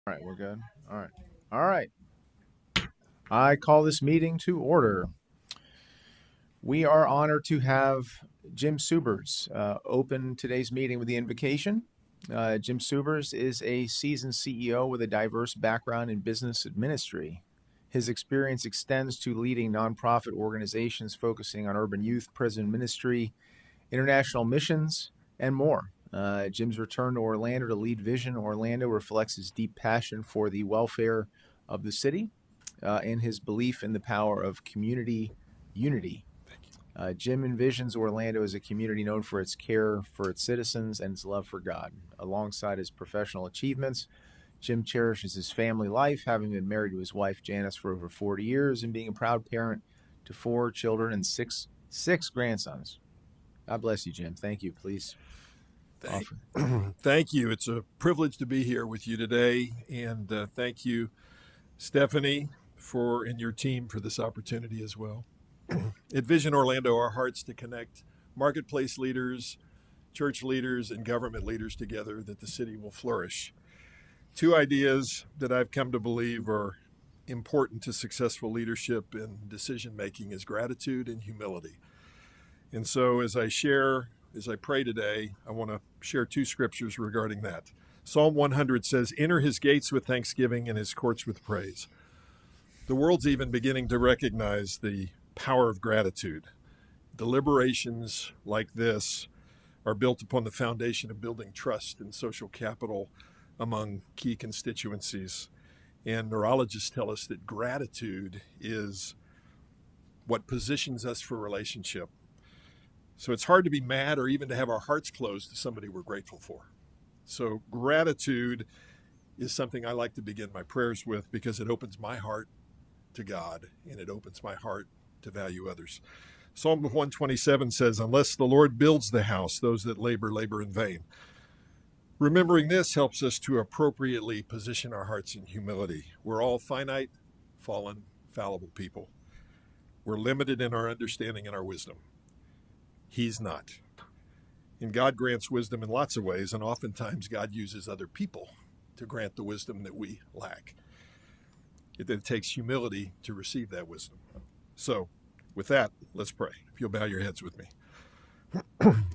All right, we're good. All right. All right. I call this meeting to order. We are honored to have Jim Subers open today's meeting with the invocation. Jim Subers is a seasoned CEO with a diverse background in business and ministry. His experience extends to leading nonprofit organizations focusing on urban youth, prison ministry, international missions, and more. Jim's return to Orlando to lead Vision Orlando reflects his deep passion for the welfare of the city and his belief in the power of community unity. Jim envisions Orlando as a community known for its care for its citizens and its love for God. Alongside his professional achievements, Jim cherishes his family life, having been married to his wife Janice for over 40 years and being a proud parent to 4 children and six grandsons. God bless you, Jim. Thank you. Please offer. Thank you. It's a privilege to be here with you today, and thank you, Stephanie, and your team for this opportunity as well. At Vision Orlando, our hearts to connect marketplace leaders, church leaders, and government leaders together that the city will flourish. 2 ideas that I've come to believe are important to successful leadership and decision making is gratitude and humility. And so as I pray today, I want to share 2 scriptures regarding that. Psalm 100 says, "Enter his gates with thanksgiving and his courts with praise." The world's even beginning to recognize the power of gratitude. Deliberations like this are built upon the foundation of building trust and social capital among key constituencies. And neurologists tell us that gratitude is what positions us for relationship. So it's hard to be mad or even to have our hearts closed to somebody we're grateful for. So gratitude is something I like to begin my prayers with because it opens my heart to God and it opens my heart to value others. Psalm 127 says, "Unless the Lord builds the house, those that labor in vain." Remembering this helps us to appropriately position our hearts in humility. We're all finite, fallen, fallible people. We're limited in our understanding and our wisdom. He's not. And God grants wisdom in lots of ways, and oftentimes God uses other people to grant the wisdom that we lack. It takes humility to receive that wisdom. So, with that, let's pray. If you'll bow your heads with me.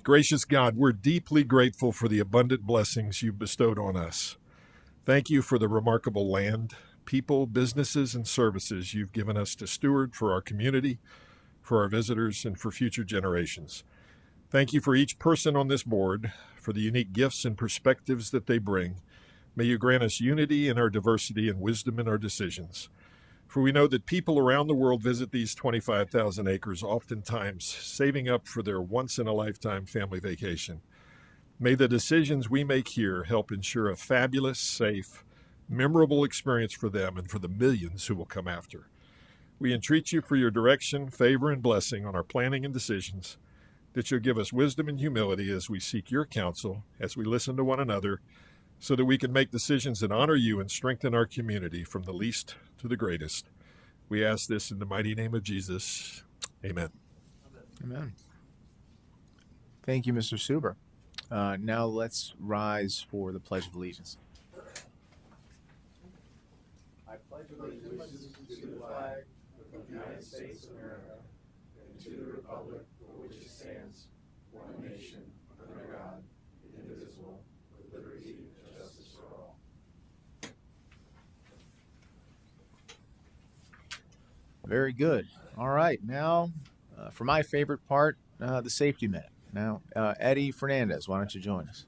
Gracious God, we're deeply grateful for the abundant blessings you've bestowed on us. Thank you for the remarkable land, people, businesses, and services you've given us to steward for our community, for our visitors, and for future generations. Thank you for each person on this board, for the unique gifts and perspectives that they bring. May you grant us unity in our diversity and wisdom in our decisions. For we know that people around the world visit these 25,000 acres, oftentimes saving up for their once-in-a-lifetime family vacation. May the decisions we make here help ensure a fabulous, safe, memorable experience for them and for the millions who will come after. We entreat you for your direction, favor, and blessing on our planning and decisions, that you'll give us wisdom and humility as we seek your counsel, as we listen to one another, so that we can make decisions that honor you and strengthen our community from the least to the greatest. We ask this in the mighty name of Jesus. Amen. Amen. Thank you, Mr. Suber. Now let's rise for the Pledge of Allegiance. I pledge allegiance to the flag of the United States of America and to the republic for which it stands, one nation, under God, indivisible, with liberty and justice for all. Very good. All right. Now, for my favorite part, the safety minute. Now, Eddie Fernandez, why don't you join us?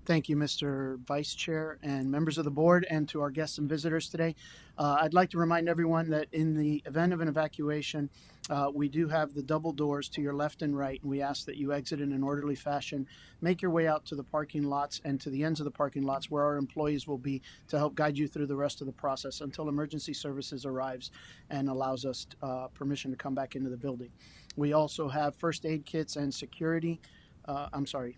Thank you, Mr. Vice Chair and members of the board, and to our guests and visitors today. I'd like to remind everyone that in the event of an evacuation, we do have the double doors to your left and right, and we ask that you exit in an orderly fashion. Make your way out to the parking lots and to the ends of the parking lots where our employees will be to help guide you through the rest of the process until emergency services arrives and allows us permission to come back into the building. We also have first aid kits and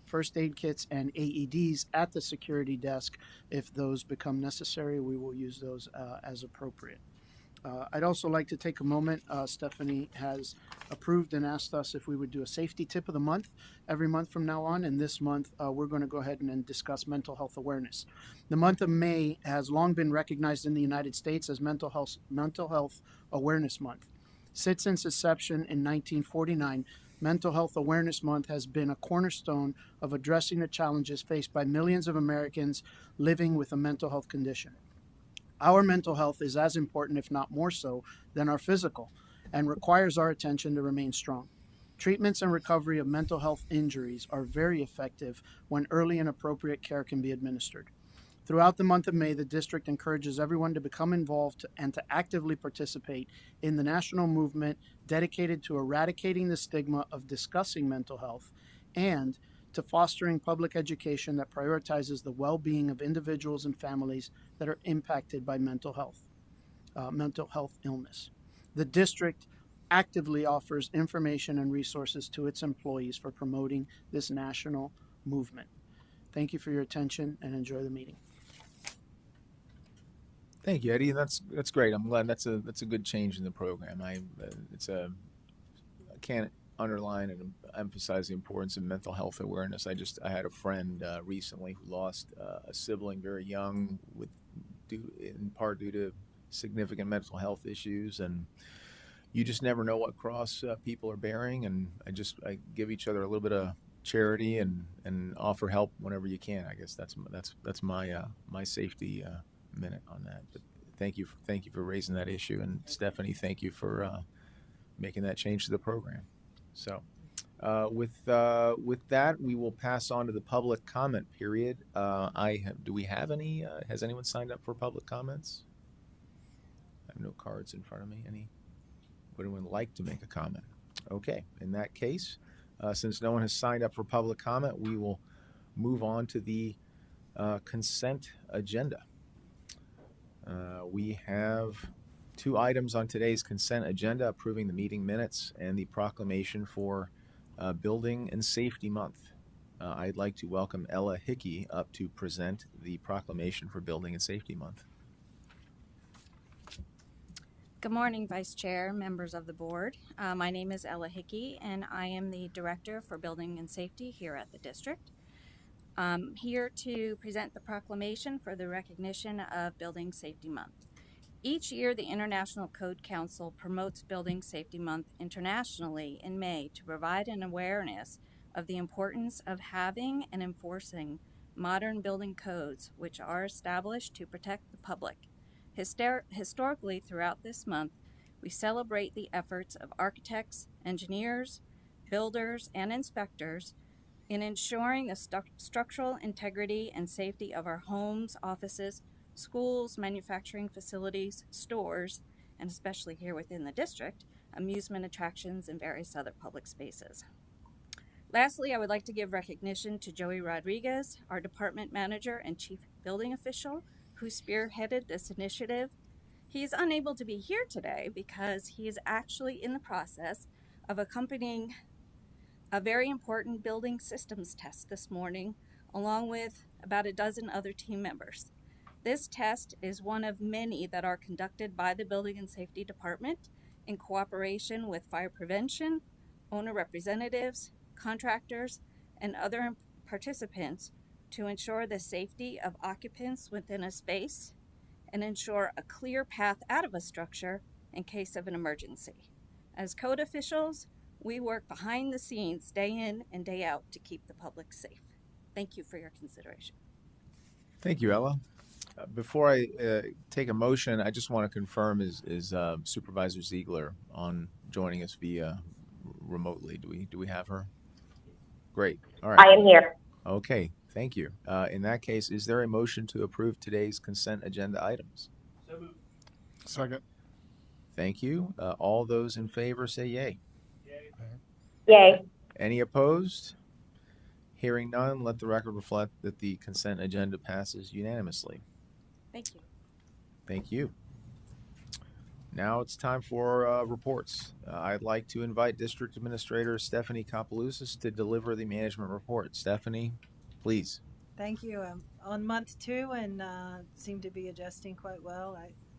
first aid kits and AEDs at the security desk. If those become necessary, we will use those as appropriate. I'd also like to take a moment. Stephanie has approved and asked us if we would do a safety tip of the month every month from now on. And this month, we're going to go ahead and discuss mental health awareness. The month of May has long been recognized in the United States as Mental Health Awareness Month. Since its inception in 1949, Mental Health Awareness Month has been a cornerstone of addressing the challenges faced by millions of Americans living with a mental health condition. Our mental health is as important, if not more so, than our physical, and requires our attention to remain strong. Treatments and recovery of mental health injuries are very effective when early and appropriate care can be administered. Throughout the month of May, the district encourages everyone to become involved and to actively participate in the national movement dedicated to eradicating the stigma of discussing mental health and to fostering public education that prioritizes the well-being of individuals and families that are impacted by mental health illness. The district actively offers information and resources to its employees for promoting this national movement. Thank you for your attention and enjoy the meeting. Thank you, Eddie. That's great. I'm glad that's a good change in the program. I can't underline and emphasize the importance of mental health awareness. I had a friend recently who lost a sibling very young, in part due to significant mental health issues, and you just never know what cross people are bearing. And I give each other a little bit of charity and offer help whenever you can. I guess that's my safety minute on that. But thank you for raising that issue, and Stephanie, thank you for making that change to the program. So with that, we will pass on to the public comment period. Do we have any? Has anyone signed up for public comments? I have no cards in front of me. Would anyone like to make a comment? Okay, in that case, since no one has signed up for public comment, we will move on to the consent agenda. We have 2 items on today's consent agenda: approving the meeting minutes and the proclamation for Building and Safety Month. I'd like to welcome Ella Hickey up to present the proclamation for Building and Safety Month. Good morning, Vice Chair, members of the board. My name is Ella Hickey, and I am the Director for Building and Safety here at the district. I'm here to present the proclamation for the recognition of Building Safety Month. Each year, the International Code Council promotes Building Safety Month internationally in May to provide an awareness of the importance of having and enforcing modern building codes which are established to protect the public. Historically, throughout this month, we celebrate the efforts of architects, engineers, builders, and inspectors in ensuring the structural integrity and safety of our homes, offices, schools, manufacturing facilities, stores, and especially here within the district, amusement attractions, and various other public spaces. Lastly, I would like to give recognition to Joey Rodriguez, our department manager and chief building official, who spearheaded this initiative. He is unable to be here today because he is actually in the process of accompanying a very important building systems test this morning, along with about a dozen other team members. This test is one of many that are conducted by the Building and Safety Department in cooperation with fire prevention, owner representatives, contractors, and other participants to ensure the safety of occupants within a space and ensure a clear path out of a structure in case of an emergency. As code officials, we work behind the scenes day in and day out to keep the public safe. Thank you for your consideration. Thank you, Ella. Before I take a motion, I just want to confirm is Supervisor Ziegler on joining us via remotely? Do we have her? Great. All right. I am here. Okay. Thank you. In that case, is there a motion to approve today's consent agenda items? So moved. Second. Thank you. All those in favor say yay. Yay. Any opposed? Hearing none, let the record reflect that the consent agenda passes unanimously. Thank you. Thank you. Now it's time for reports. I'd like to invite District Administrator Stephanie Kopeloussis to deliver the management report. Stephanie, please. Thank you. On month 2 and seem to be adjusting quite well.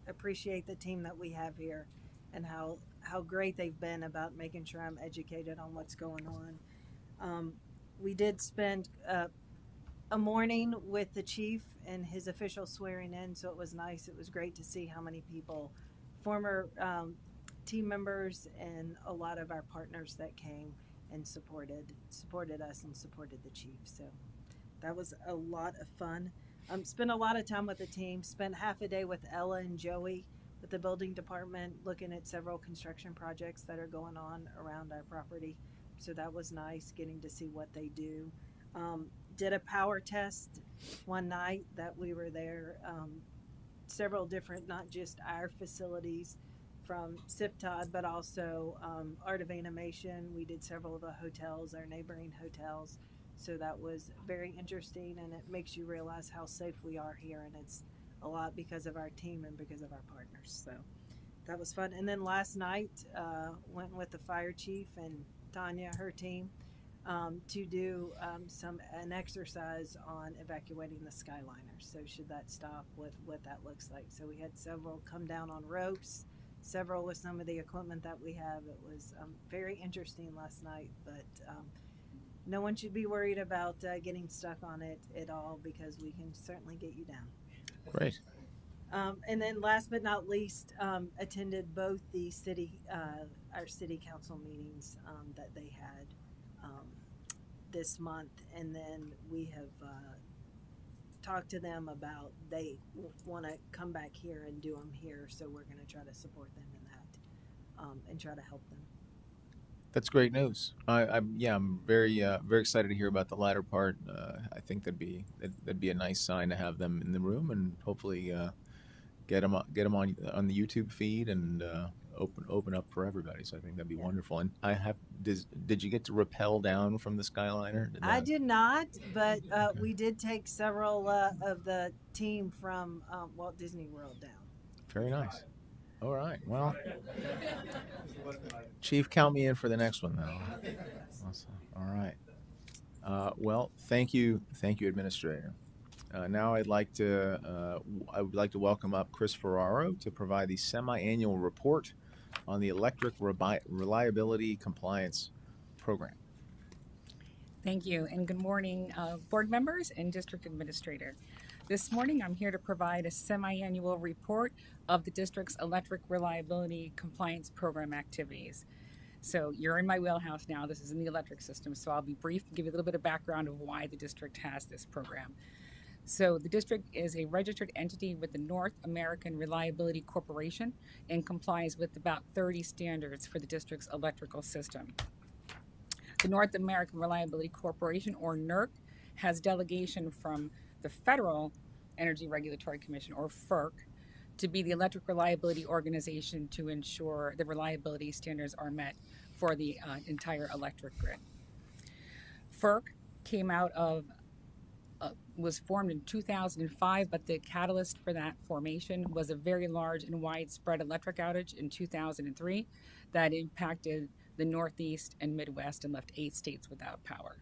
appreciate the team that we have here and how great they've been about making sure I'm educated on what's going on. We did spend a morning with the chief and his official swearing in, so it was nice. It was great to see how many people, former team members and a lot of our partners that came and supported us and supported the chief. So that was a lot of fun. Spent a lot of time with the team. Spent half a day with Ella and Joey with the building department, looking at several construction projects that are going on around our property. So that was nice, getting to see what they do. Did a power test one night that we were there. Several different, not just our facilities from CFTOD, but also Art of Animation. We did several of the hotels, our neighboring hotels. So that was very interesting, and it makes you realize how safe we are here, and it's a lot because of our team and because of our partners. So that was fun. And then last night, went with the fire chief and Tanya, her team, to do an exercise on evacuating the Skyliner. So should that stop, what that looks like. So we had several come down on ropes, several with some of the equipment that we have. It was very interesting last night, but no one should be worried about getting stuck on it at all, because we can certainly get you down. Great. And then last but not least, attended both the our city council meetings that they had this month. And then we have talked to them about they want to come back here and do them here. So we're going to try to support them in that and try to help them. That's great news. I'm very excited to hear about the latter part. I think that'd be a nice sign to have them in the room, and hopefully get them on the YouTube feed and open up for everybody. So I think that'd be wonderful. And did you get to rappel down from the Skyliner? I did not, but we did take several of the team from Walt Disney World down. Very nice. All right. Well, Chief, count me in for the next one, though. Awesome. All right. Well, thank you, Administrator. Now I would like to welcome up Chris Ferraro to provide the semi-annual report on the Electric Reliability Compliance Program. Thank you, and good morning, board members and district administrator. This morning, I'm here to provide a semi-annual report of the district's Electric Reliability Compliance Program activities. So you're in my wheelhouse now. This is in the electric system, so I'll be brief and give you a little bit of background of why the district has this program. So the district is a registered entity with the North American Reliability Corporation and complies with about 30 standards for the district's electrical system. The North American Reliability Corporation, or NERC, has delegation from the Federal Energy Regulatory Commission, or FERC, to be the electric reliability organization to ensure the reliability standards are met for the entire electric grid. FERC came out of was formed in 2005, but the catalyst for that formation was a very large and widespread electric outage in 2003 that impacted the Northeast and Midwest and left 8 states without power.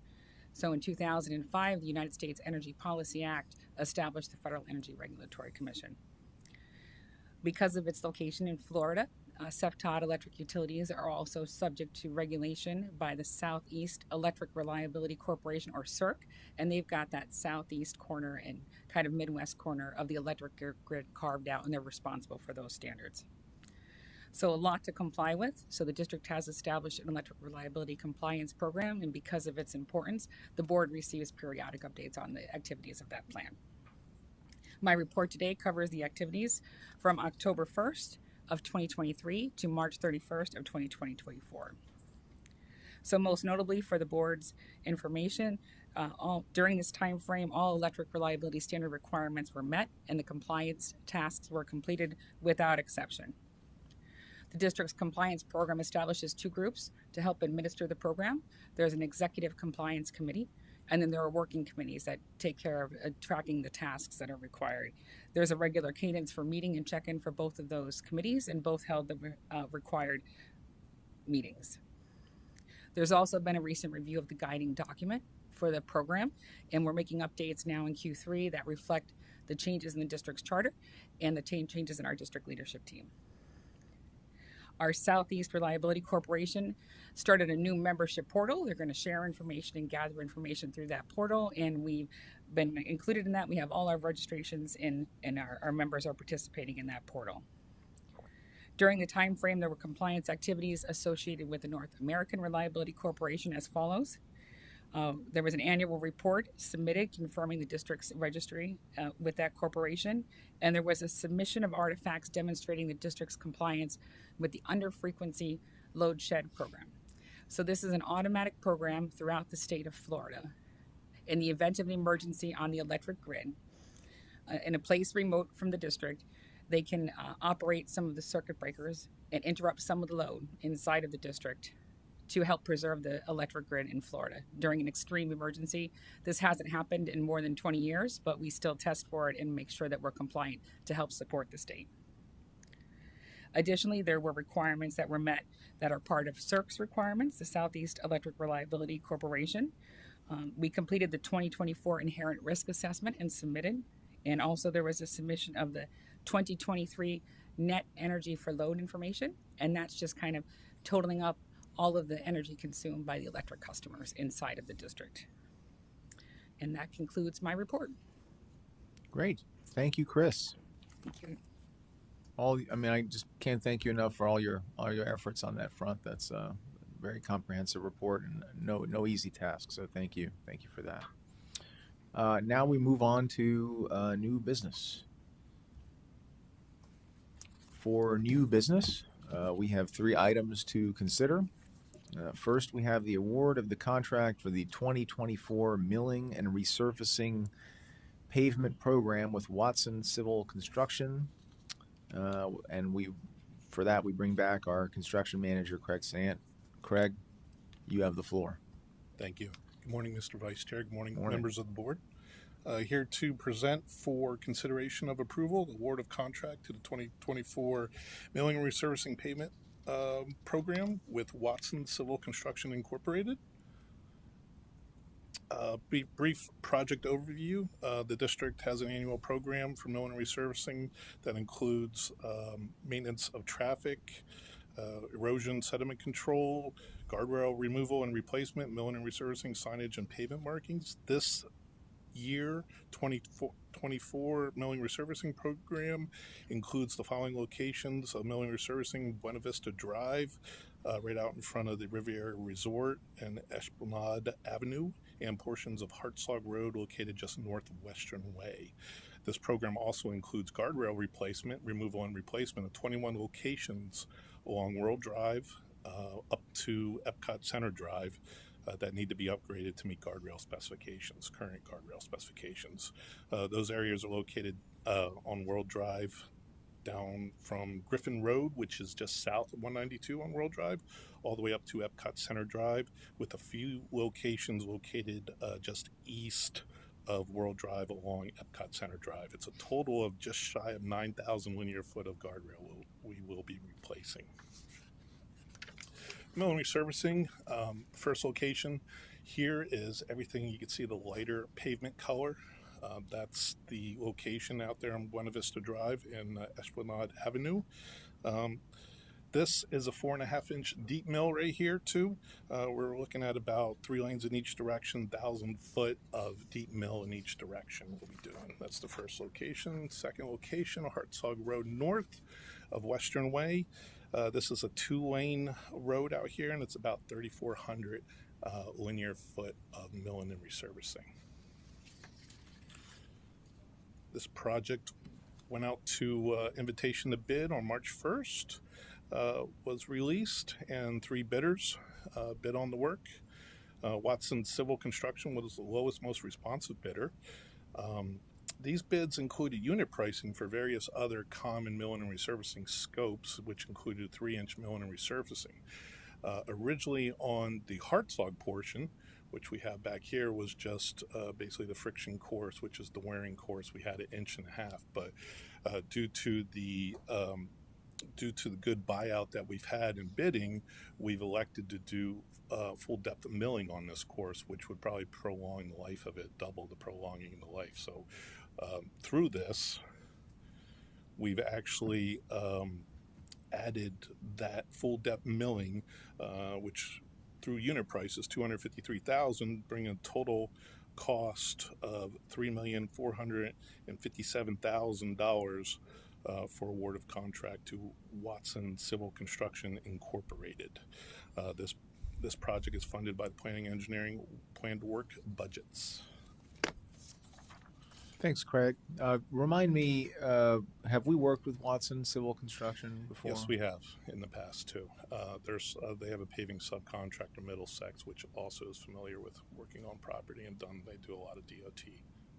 So in 2005, the United States Energy Policy Act established the Federal Energy Regulatory Commission. Because of its location in Florida, CFTOD electric utilities are also subject to regulation by the Southeast Electric Reliability Corporation, or CERC, and they've got that southeast corner and kind of Midwest corner of the electric grid carved out, and they're responsible for those standards. So a lot to comply with. So the district has established an electric reliability compliance program, and because of its importance, the board receives periodic updates on the activities of that plan. My report today covers the activities from October 1st of 2023 to March 31st of 2024. So most notably for the board's information, during this time frame, all electric reliability standard requirements were met and the compliance tasks were completed without exception. The district's compliance program establishes 2 groups to help administer the program. There's an executive compliance committee, and then there are working committees that take care of tracking the tasks that are required. There's a regular cadence for meeting and check-in for both of those committees, and both held the required meetings. There's also been a recent review of the guiding document for the program, and we're making updates now in Q3 that reflect the changes in the district's charter, and the changes in our district leadership team. Our Southeast Reliability Corporation started a new membership portal. They're going to share information and gather information through that portal, and we've been included in that. We have all our registrations in, and our members are participating in that portal. During the time frame, there were compliance activities associated with the North American Reliability Corporation as follows. There was an annual report submitted confirming the district's registry with that corporation, and there was a submission of artifacts demonstrating the district's compliance with the under-frequency load shed program. So this is an automatic program throughout the state of Florida. In the event of an emergency on the electric grid, in a place remote from the district, they can operate some of the circuit breakers and interrupt some of the load inside of the district to help preserve the electric grid in Florida during an extreme emergency. This hasn't happened in more than 20 years, but we still test for it and make sure that we're compliant to help support the state. Additionally, there were requirements that were met that are part of CERC's requirements, the Southeast Electric Reliability Corporation. We completed the 2024 Inherent Risk Assessment and submitted, and also there was a submission of the 2023 Net Energy for Load information, and that's just kind of totaling up all of the energy consumed by the electric customers inside of the district. And that concludes my report. Great. Thank you, Chris. Thank you. I just can't thank you enough for all your efforts on that front. That's a very comprehensive report and no easy task. So thank you for that. Now we move on to new business. For new business, we have 3 items to consider. First, we have the award of the contract for the 2024 milling and resurfacing pavement program with Watson Civil Construction. For that, we bring back our construction manager, Craig Sant. Craig, you have the floor. Thank you. Good morning, Mr. Vice Chair. Good morning, Morning. members of the board. Here to present for consideration of approval, the award of contract to the 2024 milling and resurfacing pavement program with Watson Civil Construction Incorporated. Brief project overview. The district has an annual program for milling and resurfacing that includes maintenance of traffic, erosion, sediment control, guardrail removal and replacement, milling and resurfacing signage and pavement markings. This year 2024 milling resurfacing program includes the following locations of milling resurfacing: Buena Vista Drive, right out in front of the Riviera Resort, and Esplanade Avenue, and portions of Hartsog Road located just north of Western Way. This program also includes guardrail replacement, removal and replacement of 21 locations along World Drive up to Epcot Center Drive that need to be upgraded to meet guardrail specifications, current guardrail specifications. Those areas are located on World Drive down from Griffin Road, which is just south of 192 on World Drive, all the way up to Epcot Center Drive, with a few locations located just east of World Drive along Epcot Center Drive. It's a total of just shy of 9,000 linear foot of guardrail we will be replacing. Milling resurfacing, first location here is everything. You can see the lighter pavement color. That's the location out there on Buena Vista Drive and Esplanade Avenue. This is a 4.5-inch deep mill right here too. We're looking at about 3 lanes in each direction, 1,000 foot of deep mill in each direction we'll be doing. That's the first location. Second location, Hartsog Road north of Western Way. This is a 2-lane road out here, and it's about 3,400 linear foot of milling and resurfacing. This project went out to invitation to bid on March 1st, was released, and 3 bidders bid on the work. Watson Civil Construction was the lowest, most responsive bidder. These bids included unit pricing for various other common milling and resurfacing scopes, which included 3-inch milling and resurfacing. Originally on the Hartsog portion, which we have back here, was just basically the friction course, which is the wearing course. We had 1.5 inches, but due to the good buyout that we've had in bidding, we've elected to do full depth of milling on this course, which would probably prolong the life of it, double the prolonging the life. So Through this, we've actually added that full depth milling, which through unit price is $253,000, bringing a total cost of $3,457,000 for award of contract to Watson Civil Construction Incorporated. This project is funded by the Planning Engineering Planned Work budgets. Thanks, Craig. Remind me, have we worked with Watson Civil Construction before? Yes, we have in the past too. They have a paving subcontractor, Middlesex, which also is familiar with working on property and they do a lot of DOT,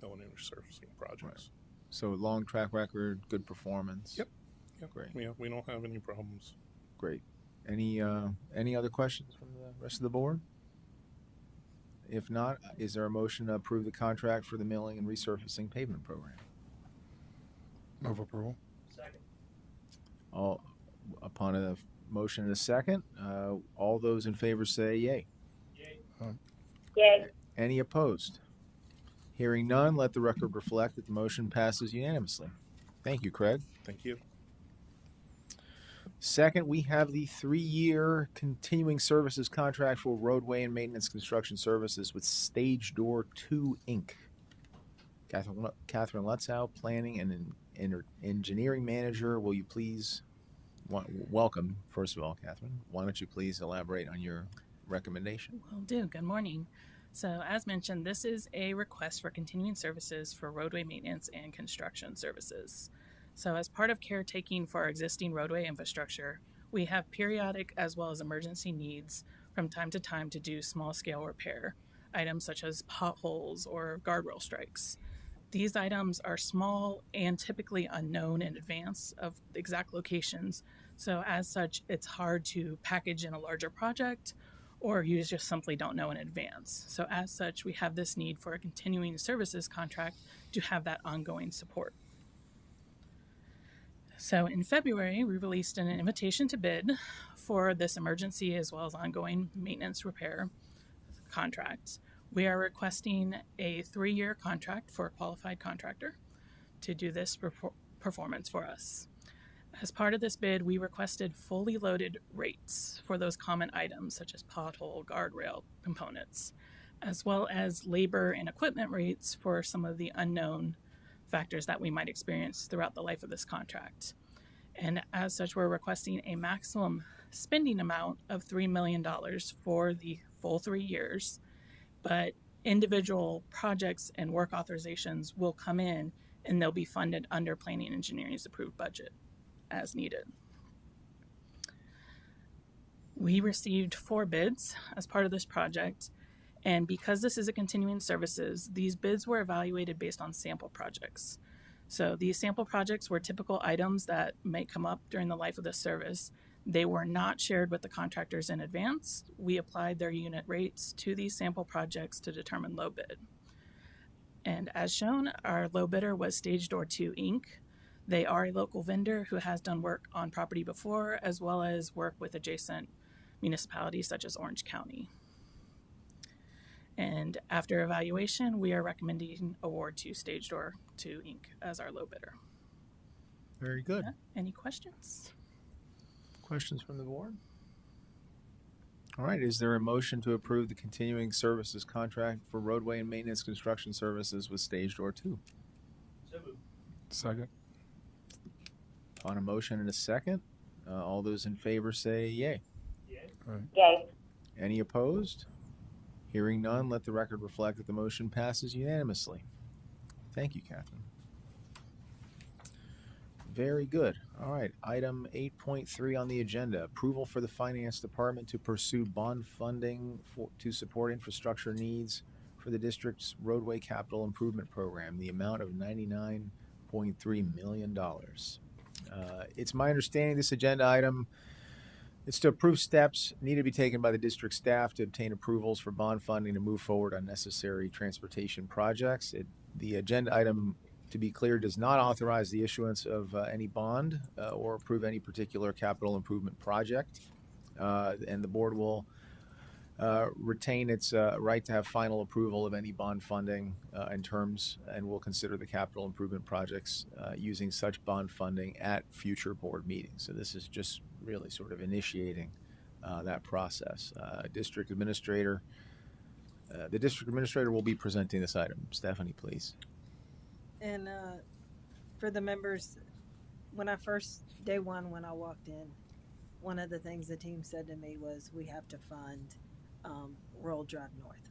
mill and resurfacing projects. Right. So long track record, good performance. Yep. Great. Yeah, we don't have any problems. Great. Any other questions from the rest of the board? If not, is there a motion to approve the contract for the milling and resurfacing pavement program? Move approval. All upon a motion and a second, all those in favor say yay. Yay. Any opposed? Hearing none, let the record reflect that the motion passes unanimously. Thank you, Craig. Thank you. Second, we have the 3-year continuing services contract for roadway and maintenance construction services with Stage Door 2 Inc. Catherine Lutzow, Planning and Engineering Manager, will you please welcome, first of all, Catherine. Why don't you please elaborate on your recommendation? Will do. Good morning. So as mentioned, this is a request for continuing services for roadway maintenance and construction services. So as part of caretaking for our existing roadway infrastructure, we have periodic as well as emergency needs from time to time to do small scale repair, items such as potholes or guardrail strikes. These items are small and typically unknown in advance of the exact locations. So as such, it's hard to package in a larger project, or you just simply don't know in advance. So as such, we have this need for a continuing services contract to have that ongoing support. So in February, we released an invitation to bid for this emergency as well as ongoing maintenance repair contract. We are requesting a 3-year contract for a qualified contractor to do this performance for us. As part of this bid, we requested fully loaded rates for those common items such as pothole, guardrail components, as well as labor and equipment rates for some of the unknown factors that we might experience throughout the life of this contract. And as such, we're requesting a maximum spending amount of $3 million for the full 3 years, but individual projects and work authorizations will come in and they'll be funded under Planning and Engineering's approved budget as needed. We received 4 bids as part of this project, and because this is a continuing services, these bids were evaluated based on sample projects. So these sample projects were typical items that may come up during the life of the service. They were not shared with the contractors in advance. We applied their unit rates to these sample projects to determine low bid. And as shown, our low bidder was Stage Door 2 Inc. They are a local vendor who has done work on property before, as well as work with adjacent municipalities such as Orange County. And after evaluation, we are recommending award to Stage Door 2 Inc. as our low bidder. Very good. Yeah. Any questions? Questions from the board? All right, is there a motion to approve the continuing services contract for roadway and maintenance construction services with Stage Door 2? Second. On a motion and a second, all those in favor say yay. Yay. Any opposed? Hearing none, let the record reflect that the motion passes unanimously. Thank you, Catherine. Very good. All right, item 8.3 on the agenda, approval for the Finance Department to pursue bond funding to support infrastructure needs for the district's roadway capital improvement program, the amount of $99.3 million. It's my understanding this agenda item is to approve steps needed to be taken by the district staff to obtain approvals for bond funding to move forward on necessary transportation projects. The agenda item, to be clear, does not authorize the issuance of any bond or approve any particular capital improvement project. And the board will retain its right to have final approval of any bond funding and terms, and will consider the capital improvement projects using such bond funding at future board meetings. So this is just really sort of initiating that process. The district administrator will be presenting this item. Stephanie, please. And for the members, day one, when I walked in, one of the things the team said to me was, we have to fund World Drive North.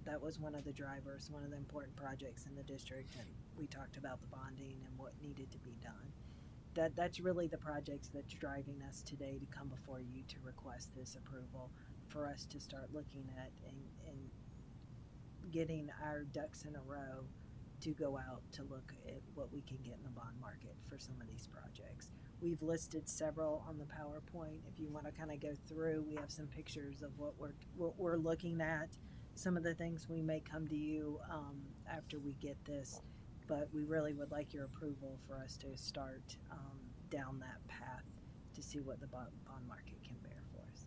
That was one of the drivers, one of the important projects in the district, and we talked about the bonding and what needed to be done. That's really the projects that's driving us today to come before you to request this approval for us to start looking at and getting our ducks in a row to go out to look at what we can get in the bond market for some of these projects. We've listed several on the PowerPoint. If you want to kind of go through, we have some pictures of what we're looking at. Some of the things we may come to you after we get this, but we really would like your approval for us to start down that path to see what the bond market can bear for us.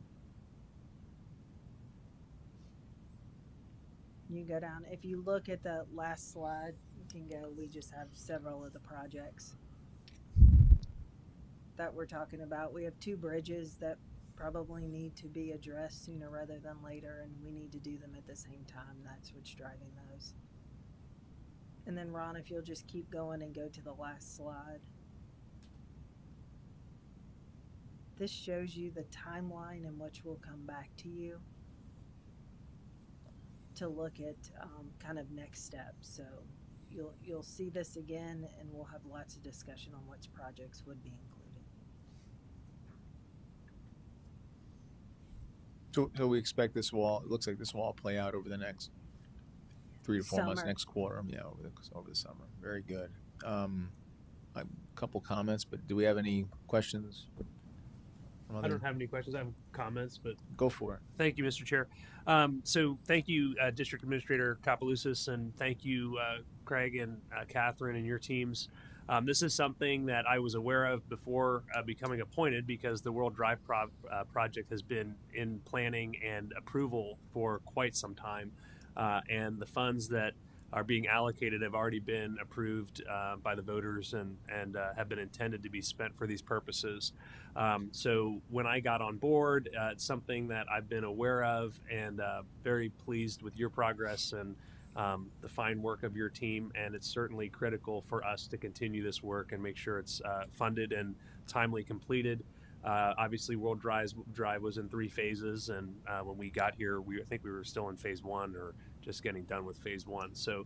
You can go down. If you look at the last slide, you can go. We just have several of the projects that we're talking about. We have 2 bridges that probably need to be addressed sooner rather than later, and we need to do them at the same time. That's what's driving those. And then Ron, if you'll just keep going and go to the last slide. This shows you the timeline in which we'll come back to you to look at kind of next steps. So you'll see this again, and we'll have lots of discussion on which projects would be included. So we expect it looks like this will all play out over the next 3 to 4 months, next quarter. Yeah, over the summer. Very good. A couple comments, but do we have any questions? I don't have any questions. I have comments, but go for it. Thank you, Mr. Chair. So thank you, District Administrator Kapelousis, and thank you, Craig and Catherine and your teams. This is something that I was aware of before becoming appointed, because the World Drive project has been in planning and approval for quite some time, and the funds that are being allocated have already been approved by the voters and have been intended to be spent for these purposes. So when I got on board, it's something that I've been aware of, and very pleased with your progress and the fine work of your team. And it's certainly critical for us to continue this work and make sure it's funded and timely completed. Obviously, World Drive was in 3 phases, and when we got here, I think we were still in phase 1 or just getting done with phase 1. So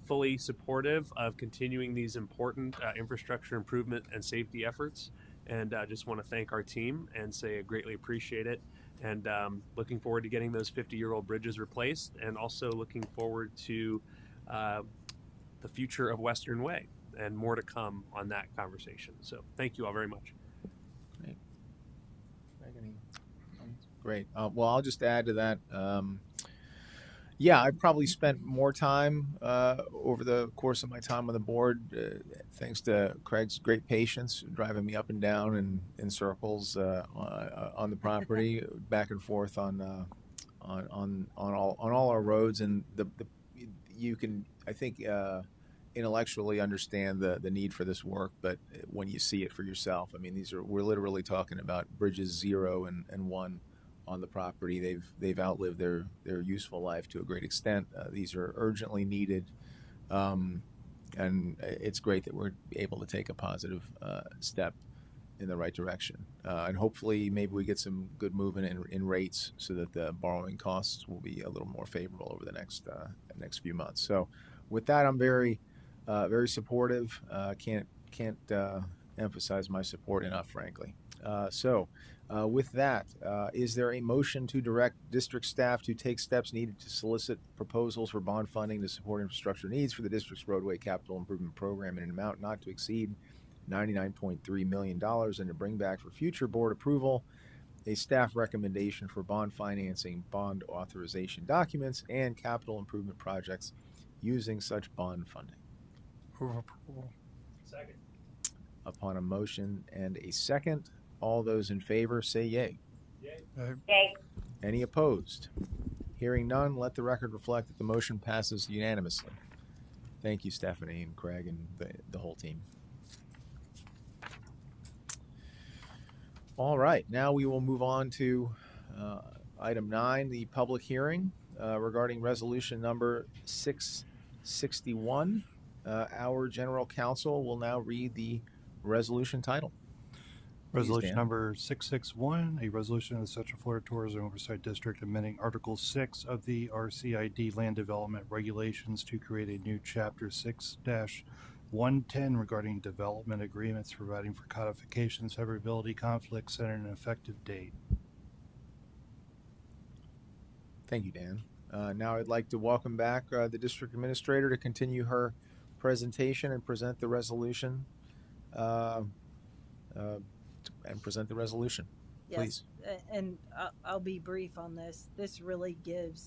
fully supportive of continuing these important infrastructure improvement and safety efforts. And just want to thank our team and say I greatly appreciate it. And looking forward to getting those 50-year-old bridges replaced, and also looking forward to the future of Western Way, and more to come on that conversation. So thank you all very much. Great. Well, I'll just add to that. Yeah, I've probably spent more time over the course of my time on the board, thanks to Craig's great patience, driving me up and down in circles on the property, back and forth on all our roads, and you can, I think, intellectually understand the need for this work, but when you see it for yourself, I mean, we're literally talking about bridges 0 and 1 on the property. They've outlived their useful life to a great extent. These are urgently needed, and it's great that we're able to take a positive step in the right direction. And hopefully maybe we get some good movement in rates so that the borrowing costs will be a little more favorable over the next few months. So with that, I'm very supportive. Can't emphasize my support enough, frankly. With that, is there a motion to direct district staff to take steps needed to solicit proposals for bond funding to support infrastructure needs for the district's roadway capital improvement program in an amount not to exceed $99.3 million, and to bring back for future board approval a staff recommendation for bond financing, bond authorization documents, and capital improvement projects using such bond funding? Move approval. Second. Upon a motion and a second, all those in favor say yay. Yay. Yay. Any opposed? Hearing none, let the record reflect that the motion passes unanimously. Thank you, Stephanie and Craig and the whole team. All right, now we will move on to item 9, the public hearing regarding resolution number 661. Our general counsel will now read the resolution title. Please, Resolution Dan. number 661, a resolution of the Central Florida Tourism Oversight District amending Article 6 of the RCID Land Development Regulations to create a new Chapter 6-110 regarding development agreements, providing for codification, severability, conflicts, and an effective date. Thank you, Dan. Now I'd like to welcome back the district administrator to continue her presentation and present the resolution. Please. And I'll be brief on this. This really give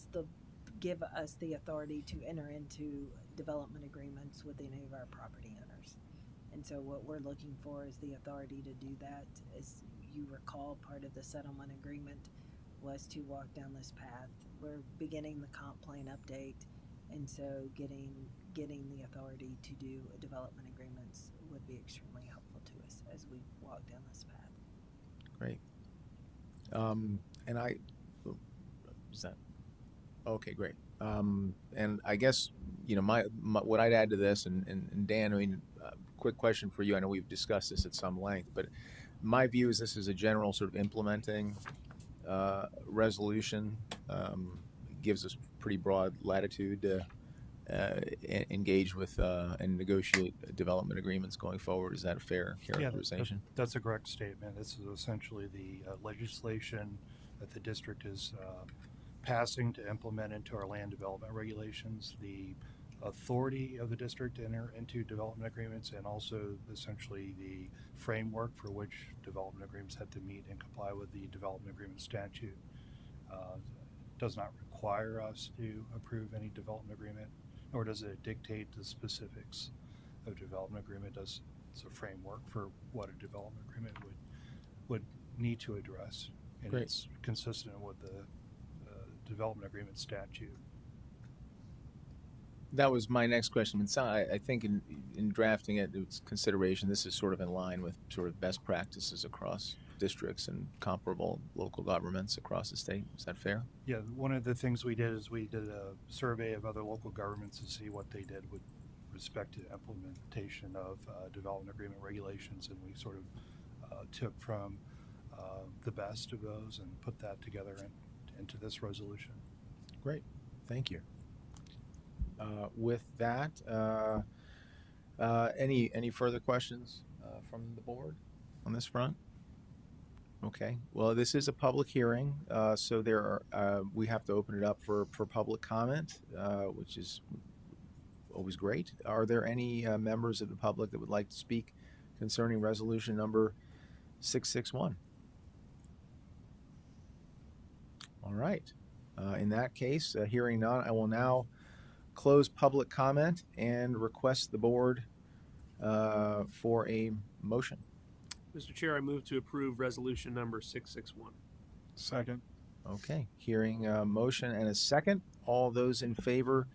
us the authority to enter into development agreements with any of our property owners. And so what we're looking for is the authority to do that. As you recall, part of the settlement agreement was to walk down this path. We're beginning the comp plan update, and so getting the authority to do development agreements would be extremely helpful to us as we walk down this path. Great. Okay, great. And I guess, my what I'd add to this, and Dan, I mean, quick question for you. I know we've discussed this at some length, but my view is this is a general sort of implementing resolution. Gives us pretty broad latitude to engage with and negotiate development agreements going forward. Is that a fair characterization? Yeah, that's a correct statement. This is essentially the legislation that the district is passing to implement into our land development regulations, the authority of the district to enter into development agreements, and also essentially the framework for which development agreements have to meet and comply with the development agreement statute. Does not require us to approve any development agreement, nor does it dictate the specifics of development agreement. It's a framework for what a development agreement would need to address, and Great. It's consistent with the development agreement statute. That was my next question. I think in drafting it, it's consideration. This is sort of in line with sort of best practices across districts and comparable local governments across the state. Is that fair? Yeah, one of the things we did is we did a survey of other local governments to see what they did with respect to implementation of development agreement regulations, and we sort of took from the best of those and put that together into this resolution. Great, thank you. With that, any further questions from the board on this front? Okay. Well, this is a public hearing, so we have to open it up for public comment, which is always great. Are there any members of the public that would like to speak concerning resolution number 661? All right. In that case, hearing none, I will now close public comment and request the board for a motion. Mr. Chair, I move to approve resolution number 661. Second. Okay. Hearing a motion and a second. All those in favor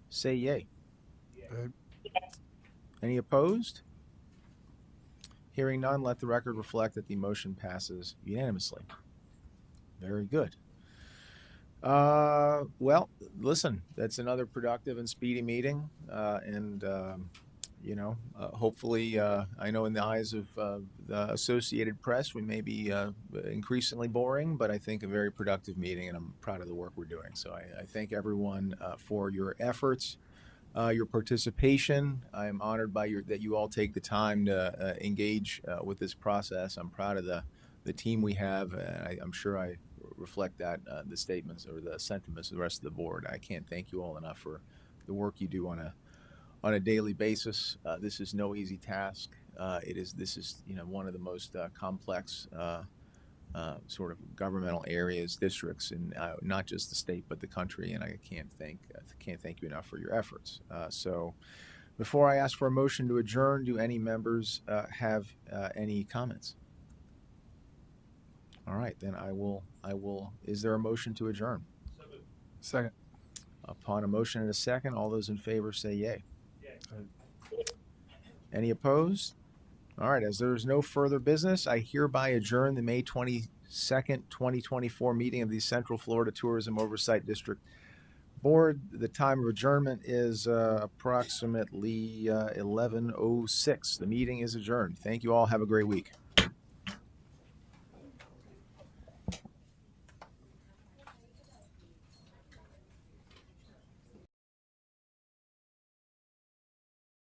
say yay. Any opposed? Hearing none, let the record reflect that the motion passes unanimously. Very good. Well, listen, that's another productive and speedy meeting. Hopefully, I know in the eyes of the Associated Press, we may be increasingly boring, but I think a very productive meeting, and I'm proud of the work we're doing. So I thank everyone for your efforts, your participation. I am honored that you all take the time to engage with this process. I'm proud of the team we have. I'm sure I reflect that the statements or the sentiments of the rest of the board. I can't thank you all enough for the work you do on a daily basis. This is no easy task. This is one of the most complex sort of governmental areas, districts, in not just the state but the country. And I can't thank you enough for your efforts. So, before I ask for a motion to adjourn, do any members have any comments? All right, then I will Is there a motion to adjourn? Second. Upon a motion and a second, all those in favor say yay. Any opposed? All right, as there is no further business, I hereby adjourn the May 22nd, 2024 meeting of the Central Florida Tourism Oversight District Board. The time of adjournment is approximately 11:06. The meeting is adjourned. Thank you all. Have a great week.